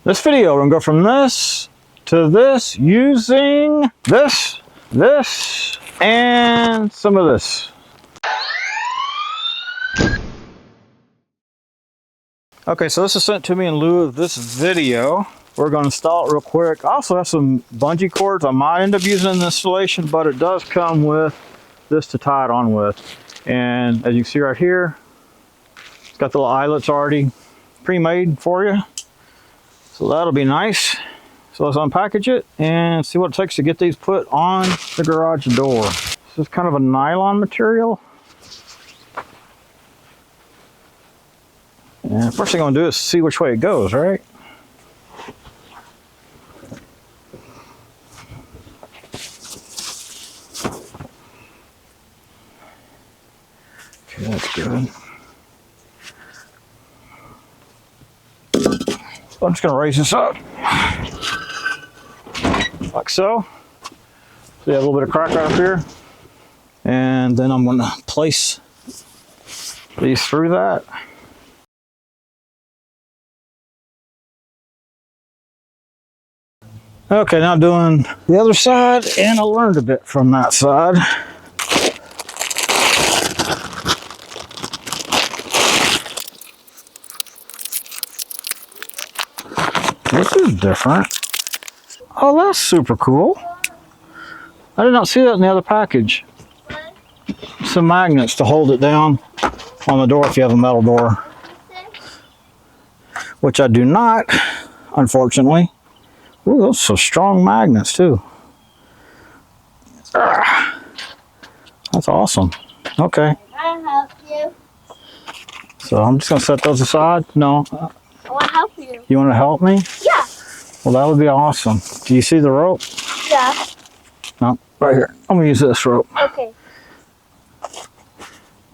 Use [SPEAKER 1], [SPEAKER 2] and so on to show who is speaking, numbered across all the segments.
[SPEAKER 1] This video, we're gonna go from this to this using this, and some of this. Okay, so this is sent to me in lieu of this video. We're gonna install it real quick. I also have some bungee cords I might end up using in the installation, but it does come with this to tie it on with. And as you can see right here, it's got the little eyelets already pre-made for you. So that'll be nice. So let's unpackage it and see what it takes to get these put on the garage door. This is kind of a nylon material. And first thing I'm gonna do is see which way it goes, right? Okay, that's good. So I'm just gonna raise this up. Like so. So you have a little bit of crack right up here. And then I'm gonna place these through that. Okay, now doing the other side, and I learned a bit from that side. This is different. Oh, that's super cool. I did not see that in the other package. Some magnets to hold it down on the door if you have a metal door. Which I do not, unfortunately. Ooh, those are strong magnets too. That's awesome. Okay.
[SPEAKER 2] Can I help you?
[SPEAKER 1] So I'm just gonna set those aside. No.
[SPEAKER 2] I want to help you.
[SPEAKER 1] You want to help me?
[SPEAKER 2] Yeah.
[SPEAKER 1] Well, that would be awesome. Do you see the rope?
[SPEAKER 2] Yeah.
[SPEAKER 1] No, right here. I'm gonna use this rope.
[SPEAKER 2] Okay.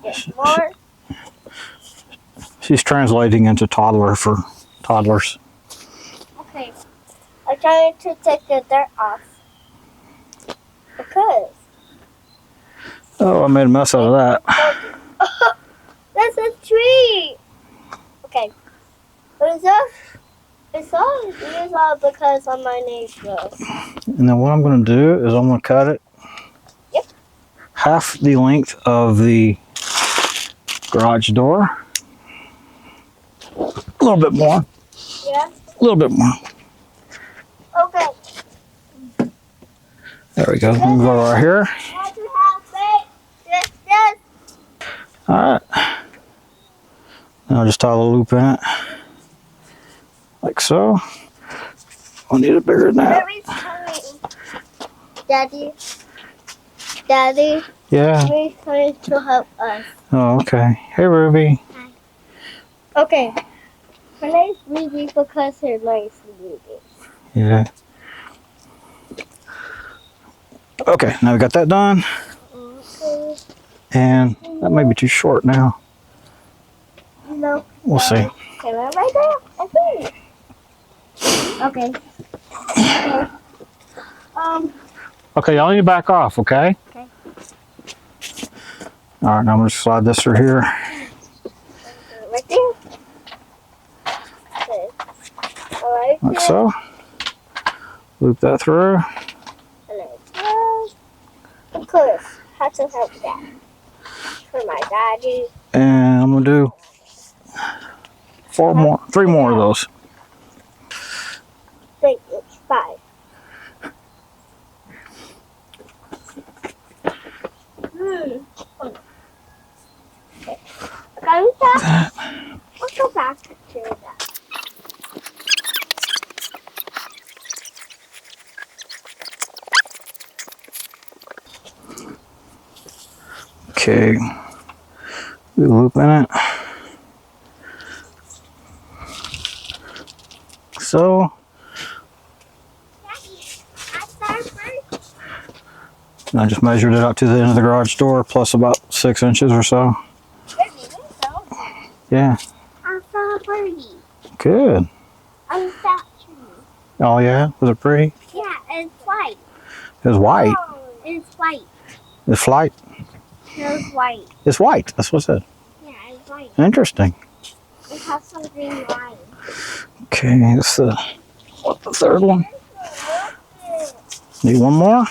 [SPEAKER 2] Get more.
[SPEAKER 1] She's translating into toddler for toddlers.
[SPEAKER 2] Okay. I'm trying to take the dirt off. Because.
[SPEAKER 1] Oh, I made a mess out of that.
[SPEAKER 2] That's a tree. Okay. What is that? It's all because of my neighbors.
[SPEAKER 1] And then what I'm going to do is I'm going to cut it.
[SPEAKER 2] Yep.
[SPEAKER 1] Half the length of the garage door. A little bit more.
[SPEAKER 2] Yeah.
[SPEAKER 1] A little bit more.
[SPEAKER 2] Okay.
[SPEAKER 1] There we go. I'm going to go right here.
[SPEAKER 2] Want to help me? Yes.
[SPEAKER 1] All right. Now I'll just tie the loop in it. Like so. I'll need it bigger than that.
[SPEAKER 2] Ruby's coming. Daddy. Daddy.
[SPEAKER 1] Yeah.
[SPEAKER 2] Ruby's coming to help us.
[SPEAKER 1] Oh, okay. Hey, Ruby.
[SPEAKER 2] Hi. Okay. Her name's Ruby because her name's Ruby.
[SPEAKER 1] Yeah. Okay, now we got that done.
[SPEAKER 2] Okay.
[SPEAKER 1] And that may be too short now.
[SPEAKER 2] No.
[SPEAKER 1] We'll see.
[SPEAKER 2] Okay, right there. Okay. Okay. Okay.
[SPEAKER 1] Okay, y'all need to back off, okay?
[SPEAKER 2] Okay.
[SPEAKER 1] All right, now I'm going to slide this through here.
[SPEAKER 2] Right there. Okay. All right.
[SPEAKER 1] Like so. Loop that through.
[SPEAKER 2] Of course. How to help that? For my daddy.
[SPEAKER 1] And I'm going to do three more of those.
[SPEAKER 2] Think it's 5. Okay. Got that? Let's go back to that.
[SPEAKER 1] Okay. Do a loop in it. So. And I just measured it out to the end of the garage door, plus about 6 inches or so. Yeah.
[SPEAKER 2] I saw a birdie.
[SPEAKER 1] Good.
[SPEAKER 2] On that tree.
[SPEAKER 1] Oh yeah? Was it pretty?
[SPEAKER 2] Yeah, it's white.
[SPEAKER 1] It was white.
[SPEAKER 2] It's white.
[SPEAKER 1] It's white.
[SPEAKER 2] It's white.
[SPEAKER 1] It's white. That's what it said.
[SPEAKER 2] Yeah, it's white.
[SPEAKER 1] Interesting.
[SPEAKER 2] It has some green lines.
[SPEAKER 1] Okay, it's the third one. Need one more.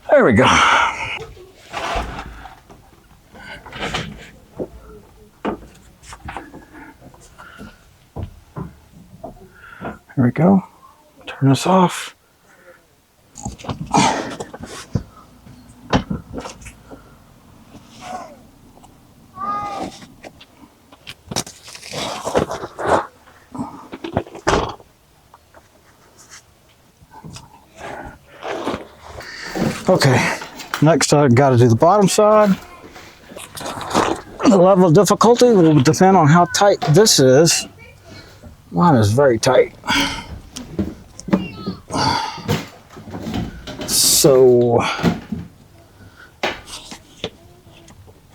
[SPEAKER 1] There we go. There we go. Turn this off. Okay, next I've got to do the bottom side. The level of difficulty will depend on how tight this is. Mine is very tight. So,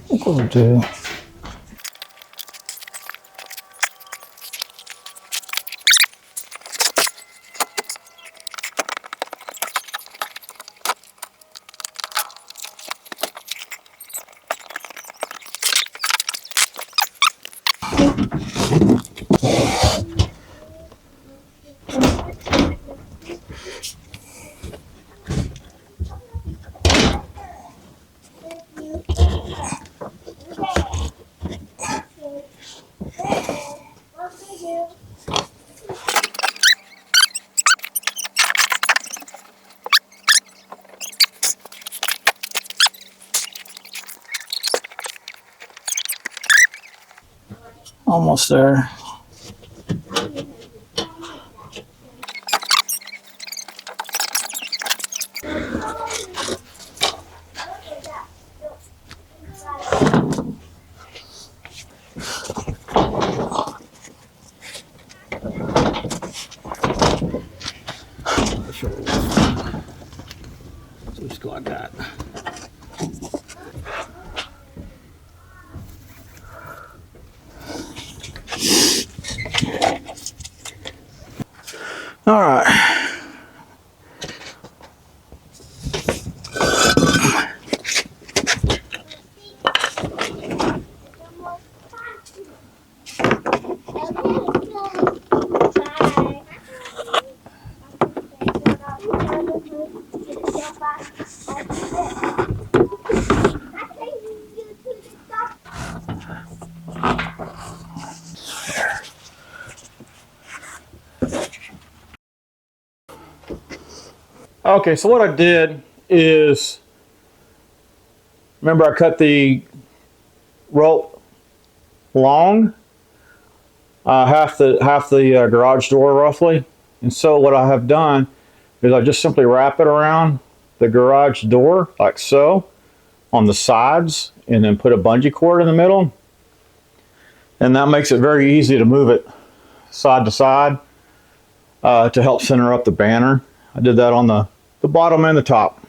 [SPEAKER 1] what we'll do. Almost there. Just go like that. All right. Okay, so what I did is, remember I cut the rope long, half the garage door roughly, and so what I have done is I just simply wrap it around the garage door like so on the sides, and then put a bungee cord in the middle, and that makes it very easy to move it side to side to help center up the banner. I did that on the bottom and the top.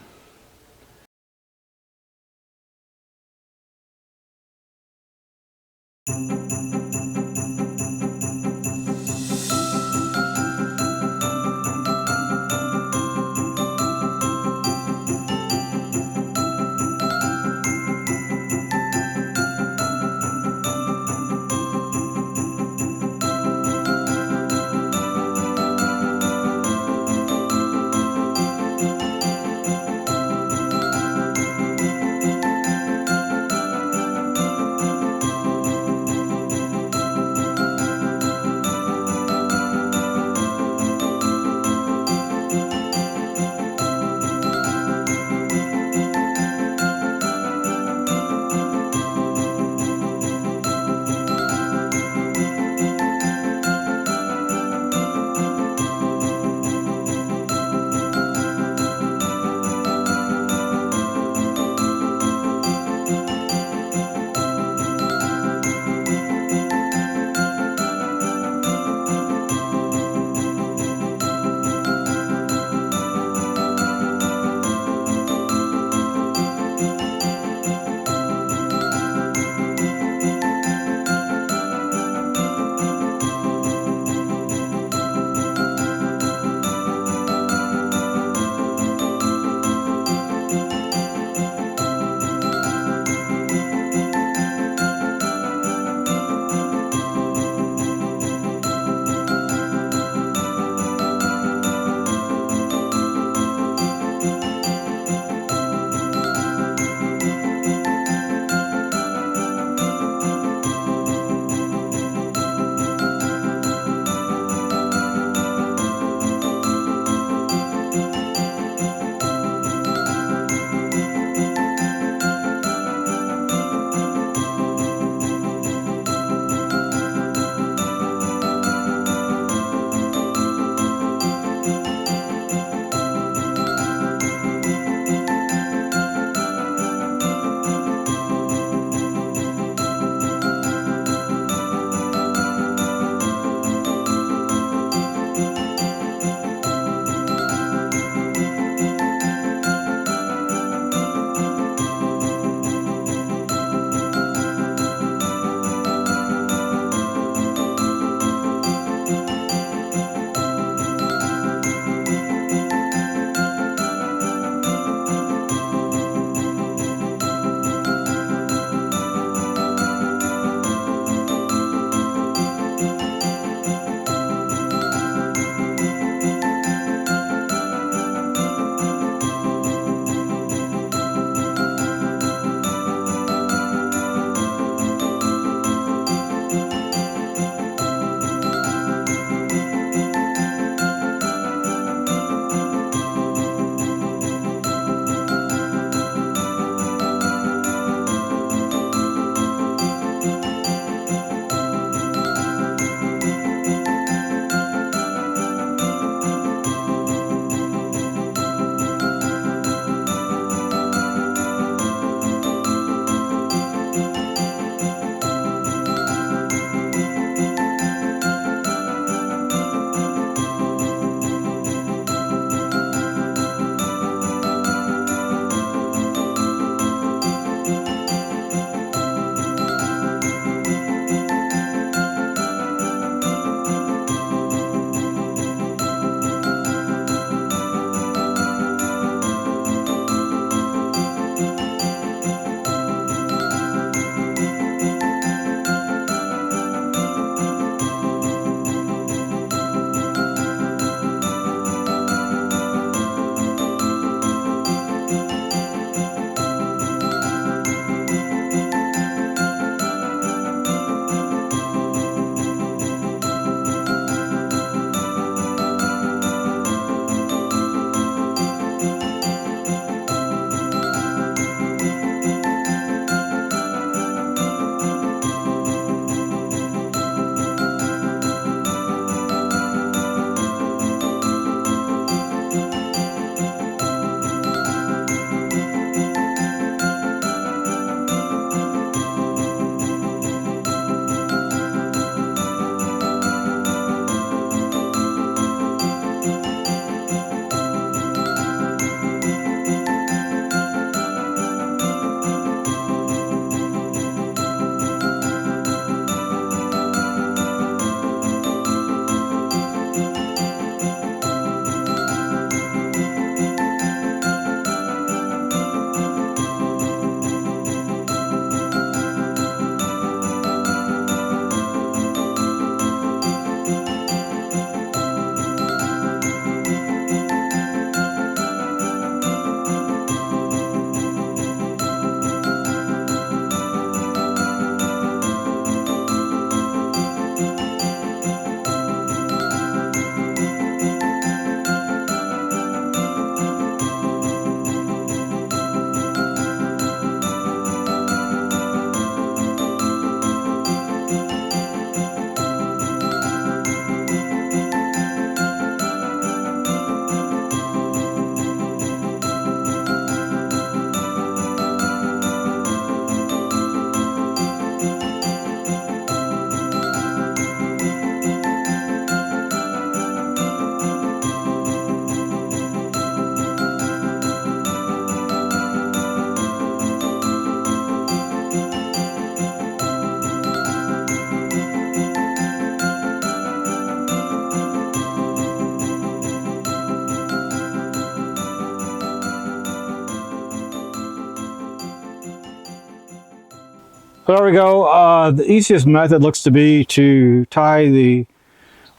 [SPEAKER 1] So there we go. The easiest method looks to be to tie the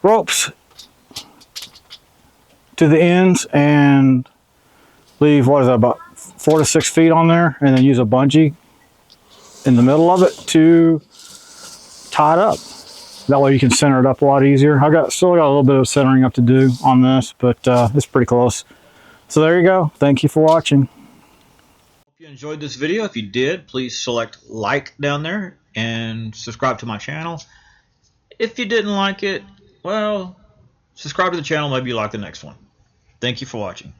[SPEAKER 1] ropes to the ends and leave, what is that, about 4 to 6 feet on there, and then use a bungee in the middle of it to tie it up. That way you can center it up a lot easier. Still got a little bit of centering up to do on this, but it's pretty close. So there you go. Thank you for watching.
[SPEAKER 3] Hope you enjoyed this video. If you did, please select like down there and subscribe to my channel. If you didn't like it, well, subscribe to the channel. Maybe you like the next one. Thank you for watching.